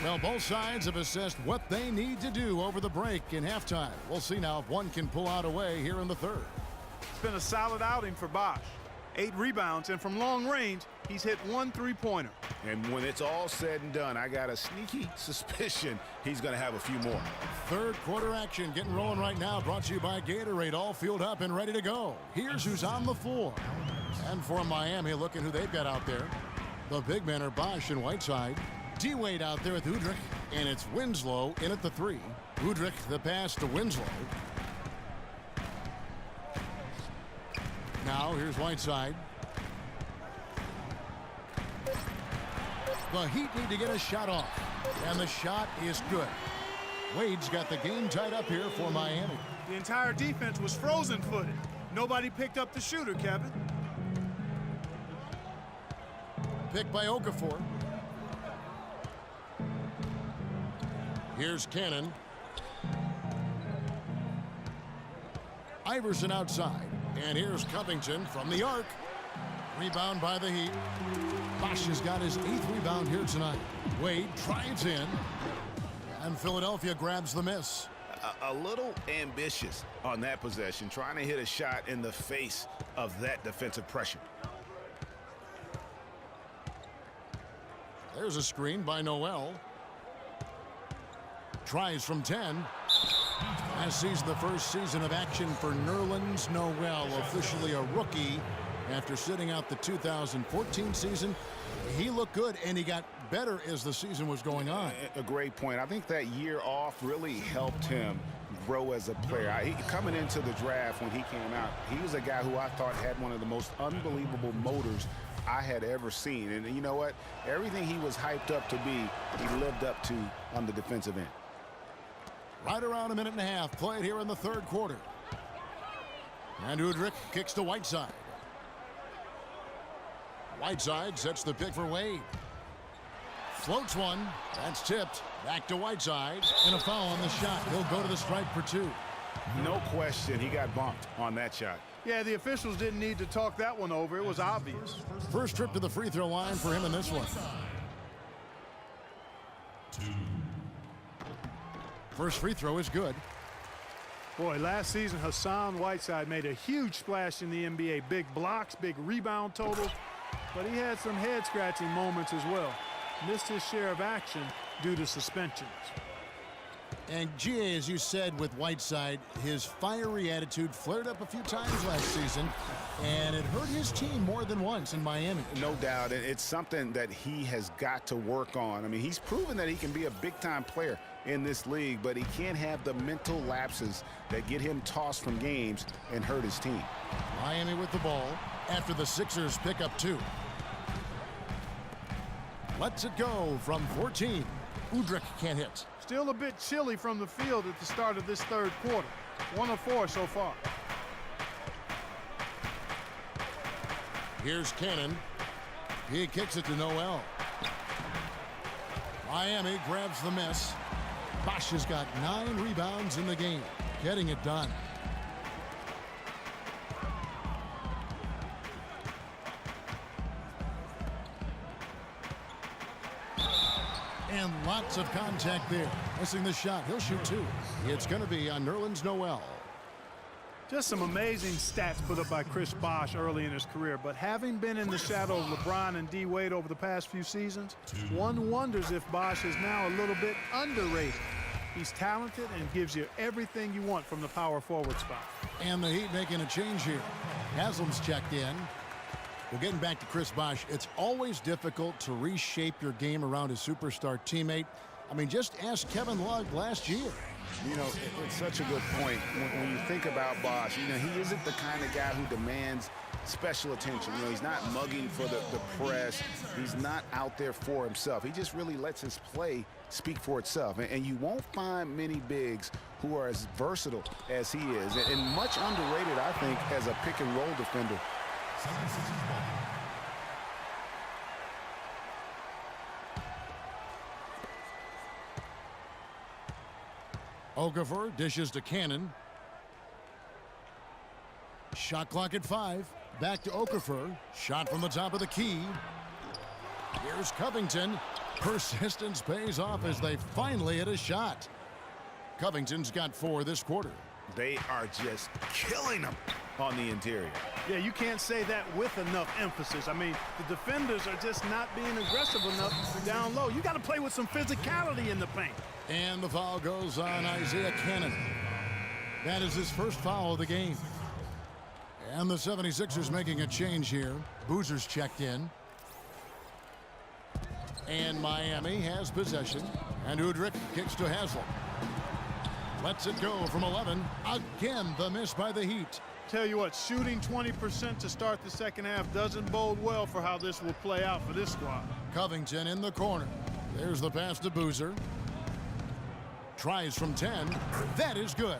Well, both sides have assessed what they need to do over the break in halftime. We'll see now if one can pull out away here in the third. It's been a solid outing for Bosch. 8 rebounds, and from long range, he's hit 1 3-pointer. And when it's all said and done, I got a sneaky suspicion he's going to have a few more. Third quarter action getting rolling right now, brought to you by Gatorade, all fueled up and ready to go. Here's who's on the floor. And for Miami, looking who they've got out there. The big men are Bosch and Whiteside. D-Wade out there with Udrich, and it's Winslow in at the 3. Udrich, the pass to Winslow. Now here's Whiteside. The Heat need to get a shot off, and the shot is good. Wade's got the game tied up here for Miami. The entire defense was frozen-footed. Nobody picked up the shooter, Kevin. Picked by Okafor. Here's Cannon. Iverson outside. And here's Covington from the arc. Rebound by the Heat. Bosch has got his 8th rebound here tonight. Wade drives in. And Philadelphia grabs the miss. A little ambitious on that possession, trying to hit a shot in the face of that defensive pressure. There's a screen by Noel. Tries from 10. Last season, the first season of action for Nerlens Noel, officially a rookie after sitting out the 2014 season. He looked good, and he got better as the season was going on. A great point. I think that year off really helped him grow as a player. Coming into the draft when he came out, he was a guy who I thought had one of the most unbelievable motors I had ever seen. And you know what? Everything he was hyped up to be, he lived up to on the defensive end. Right around a minute and a half played here in the third quarter. And Udrich kicks to Whiteside. Whiteside sets the pick for Wade. Floats one. That's tipped. Back to Whiteside. And a foul on the shot. He'll go to the stripe for 2. No question, he got bumped on that shot. Yeah, the officials didn't need to talk that one over. It was obvious. First trip to the free throw line for him in this one. First free throw is good. Boy, last season, Hassan Whiteside made a huge splash in the NBA. Big blocks, big rebound totals. But he had some head-scratching moments as well. Missed his share of action due to suspensions. And GA, as you said with Whiteside, his fiery attitude flared up a few times last season, and it hurt his team more than once in Miami. No doubt, and it's something that he has got to work on. I mean, he's proven that he can be a big-time player in this league, but he can't have the mental lapses that get him tossed from games and hurt his team. Miami with the ball after the Sixers pick up 2. Lets it go from 14. Udrich can't hit. Still a bit chilly from the field at the start of this third quarter. 1 of 4 so far. Here's Cannon. He kicks it to Noel. Miami grabs the miss. Bosch has got 9 rebounds in the game, getting it done. And lots of contact there. Missing the shot. He'll shoot 2. It's going to be on Nerlens Noel. Just some amazing stats put up by Chris Bosh early in his career, but having been in the shadow of LeBron and D-Wade over the past few seasons, one wonders if Bosh is now a little bit underrated. He's talented and gives you everything you want from the power forward spot. And the Heat making a change here. Haslam's checked in. Well, getting back to Chris Bosh, it's always difficult to reshape your game around a superstar teammate. I mean, just ask Kevin Love last year. You know, it's such a good point. When you think about Bosh, you know, he isn't the kind of guy who demands special attention. You know, he's not mugging for the press. He's not out there for himself. He just really lets his play speak for itself. And you won't find many bigs who are as versatile as he is. And much underrated, I think, as a pick-and-roll defender. Okafor dishes to Cannon. Shot clock at 5. Back to Okafor. Shot from the top of the key. Here's Covington. Persistence pays off as they finally hit a shot. Covington's got 4 this quarter. They are just killing them on the interior. Yeah, you can't say that with enough emphasis. I mean, the defenders are just not being aggressive enough down low. You got to play with some physicality in the paint. And the foul goes on Isaiah Cannon. That is his first foul of the game. And the 76ers making a change here. Boozer's checked in. And Miami has possession. And Udrih kicks to Haslem. Lets it go from 11. Again, the miss by the Heat. Tell you what, shooting 20% to start the second half doesn't bode well for how this will play out for this squad. Covington in the corner. There's the pass to Boozer. Tries from 10. That is good.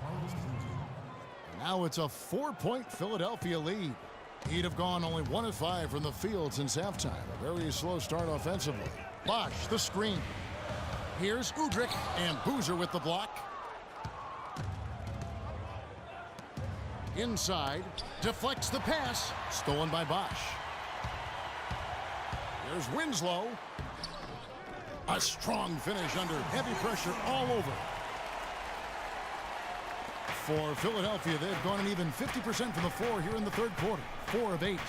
Now it's a 4-point Philadelphia lead. He'd have gone only 1 of 5 from the field since halftime. A very slow start offensively. Bosh, the screen. Here's Udrih, and Boozer with the block. Inside, deflects the pass. Stolen by Bosh. There's Winslow. A strong finish under heavy pressure all over. For Philadelphia, they've gone an even 50% from the floor here in the third quarter. 4 of 8.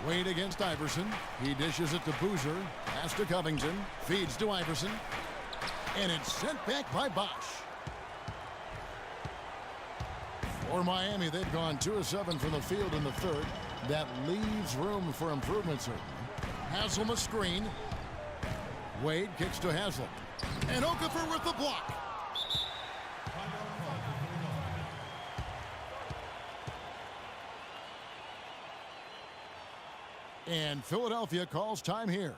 Wade against Iverson. He dishes it to Boozer. Pass to Covington. Feeds to Iverson. And it's sent back by Bosh. For Miami, they've gone 2 of 7 from the field in the third. That leaves room for improvement, certainly. Haslem a screen. Wade kicks to Haslem. And Okafor with the block. And Philadelphia calls time here.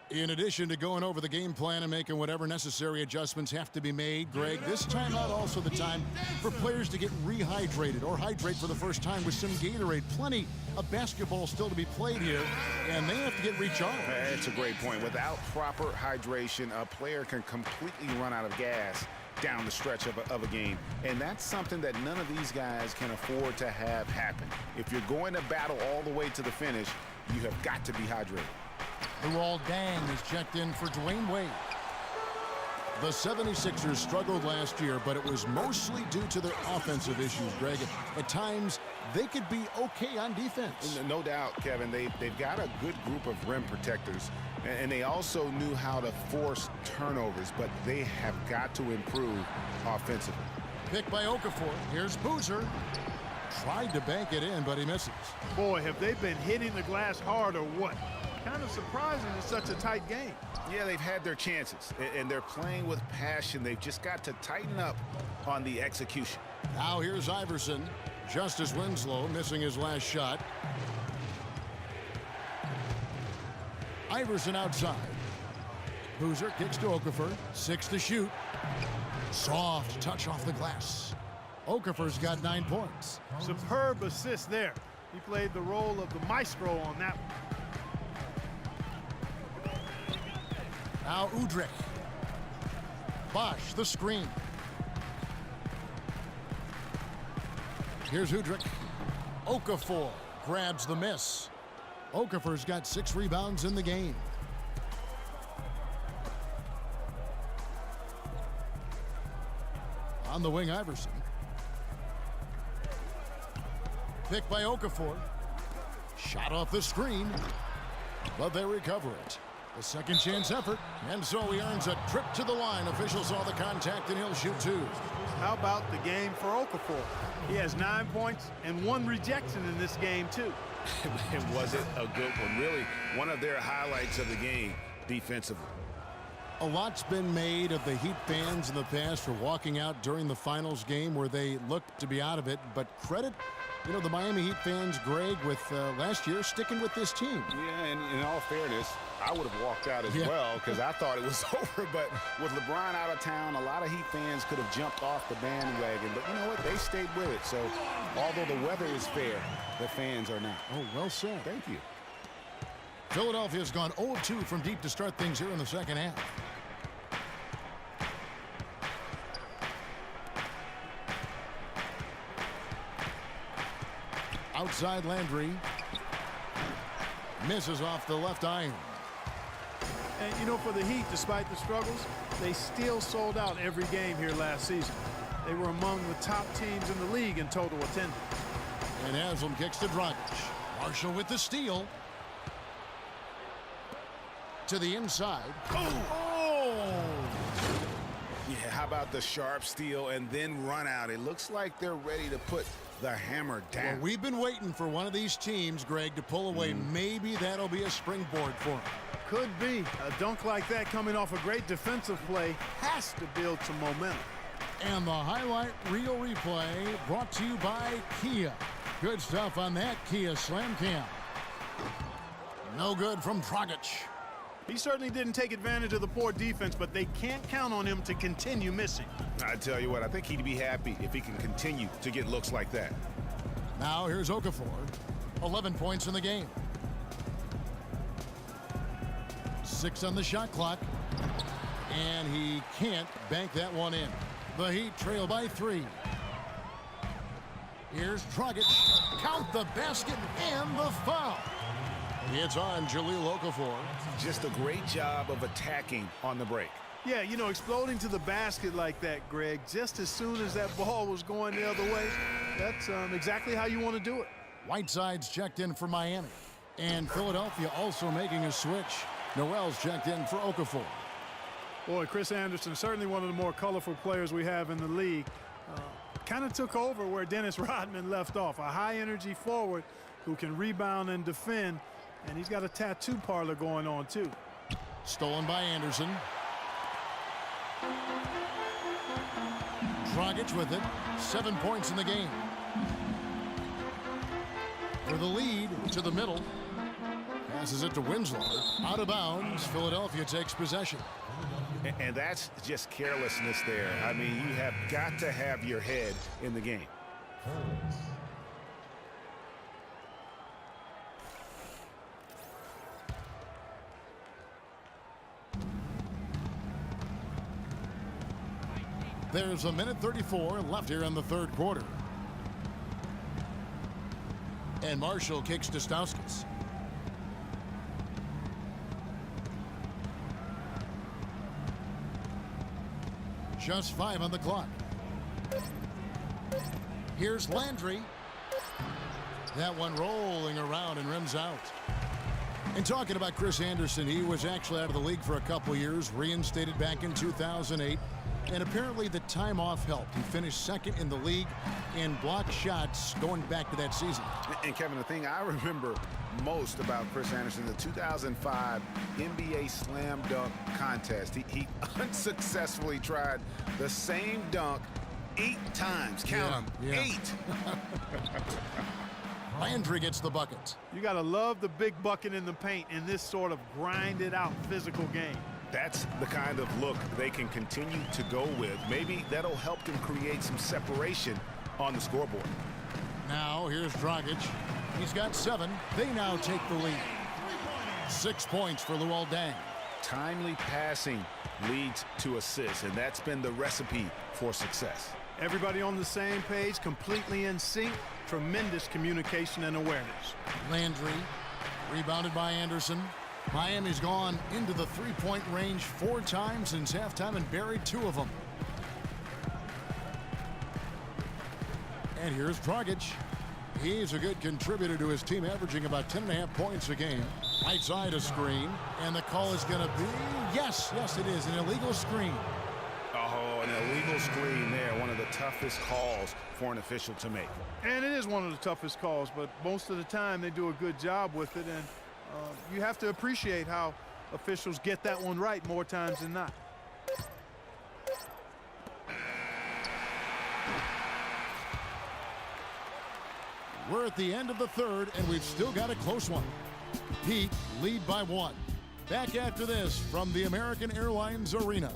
In addition to going over the game plan and making whatever necessary adjustments have to be made, Greg, this timeout also the time for players to get rehydrated or hydrate for the first time with some Gatorade. Plenty of basketball still to be played here, and they have to get recharged. That's a great point. Without proper hydration, a player can completely run out of gas down the stretch of a game. And that's something that none of these guys can afford to have happen. If you're going to battle all the way to the finish, you have got to be hydrated. Luol Deng is checked in for Dwayne Wade. The 76ers struggled last year, but it was mostly due to their offensive issues, Greg. At times, they could be okay on defense. No doubt, Kevin. They've got a good group of rim protectors, and they also knew how to force turnovers, but they have got to improve offensively. Pick by Okafor. Here's Boozer. Tried to bank it in, but he misses. Boy, have they been hitting the glass hard or what? Kind of surprising in such a tight game. Yeah, they've had their chances, and they're playing with passion. They've just got to tighten up on the execution. Now here's Iverson. Justice Winslow missing his last shot. Iverson outside. Boozer kicks to Okafor. 6 to shoot. Soft touch off the glass. Okafor's got 9 points. Superb assist there. He played the role of the maestro on that one. Now Udrih. Bosh, the screen. Here's Udrih. Okafor grabs the miss. Okafor's got 6 rebounds in the game. On the wing, Iverson. Pick by Okafor. Shot off the screen, but they recover it. A second chance effort, and so he earns a trip to the line. Officials saw the contact, and he'll shoot 2. How about the game for Okafor? He has 9 points and 1 rejection in this game, too. It wasn't a good one. Really, one of their highlights of the game defensively. A lot's been made of the Heat fans in the past for walking out during the finals game where they looked to be out of it, but credit, the Miami Heat fans, Greg, with last year sticking with this team. Yeah, and in all fairness, I would have walked out as well because I thought it was over. But with LeBron out of town, a lot of Heat fans could have jumped off the bandwagon. But you know what? They stayed with it. So although the weather is fair, the fans are not. Oh, well said. Thank you. Philadelphia's gone 0-2 from deep to start things here in the second half. Outside Landry. Misses off the left iron. And, you know, for the Heat, despite the struggles, they still sold out every game here last season. They were among the top teams in the league in total attendance. And Haslam kicks to Dragic. Marshall with the steal. To the inside. Oh! Yeah, how about the sharp steal and then run out? It looks like they're ready to put the hammer down. Well, we've been waiting for one of these teams, Greg, to pull away. Maybe that'll be a springboard for them. Could be. A dunk like that coming off a great defensive play has to build some momentum. And the highlight reel replay brought to you by Kia. Good stuff on that Kia Slam Cam. No good from Dragic. He certainly didn't take advantage of the poor defense, but they can't count on him to continue missing. I tell you what, I think he'd be happy if he can continue to get looks like that. Now here's Okafor. 11 points in the game. 6 on the shot clock. And he can't bank that one in. The Heat trail by 3. Here's Dragic. Count the basket and the foul. It's on Jahlil Okafor. Just a great job of attacking on the break. Yeah, you know, exploding to the basket like that, Greg, just as soon as that ball was going the other way, that's exactly how you want to do it. Whiteside's checked in for Miami. And Philadelphia also making a switch. Noel's checked in for Okafor. Boy, Chris Anderson, certainly one of the more colorful players we have in the league. Kind of took over where Dennis Rodman left off. A high-energy forward who can rebound and defend. And he's got a tattoo parlor going on, too. Stolen by Anderson. Dragic with it. 7 points in the game. For the lead to the middle. Passes it to Winslow. Out of bounds. Philadelphia takes possession. And that's just carelessness there. I mean, you have got to have your head in the game. There's a minute 34 left here in the third quarter. And Marshall kicks to Stauskas. Just 5 on the clock. Here's Landry. That one rolling around and rims out. And talking about Chris Anderson, he was actually out of the league for a couple years, reinstated back in 2008. And apparently the time off helped. He finished second in the league in blocked shots going back to that season. And Kevin, the thing I remember most about Chris Anderson, the 2005 NBA Slam Dunk Contest. He unsuccessfully tried the same dunk 8 times. Count them, 8. Landry gets the bucket. You got to love the big bucket in the paint in this sort of grinded-out physical game. That's the kind of look they can continue to go with. Maybe that'll help them create some separation on the scoreboard. Now here's Dragic. He's got 7. They now take the lead. 6 points for Luol Deng. Timely passing leads to assists, and that's been the recipe for success. Everybody on the same page, completely in sync. Tremendous communication and awareness. Landry, rebounded by Anderson. Miami's gone into the three-point range 4 times since halftime and buried 2 of them. And here's Dragic. He's a good contributor to his team, averaging about 10.5 points a game. Right side a screen, and the call is going to be, yes, it is, an illegal screen. Oh, an illegal screen there, one of the toughest calls for an official to make. And it is one of the toughest calls, but most of the time they do a good job with it, and you have to appreciate how officials get that one right more times than not. We're at the end of the third, and we've still got a close one. Heat lead by 1. Back after this from the American Airlines Arena.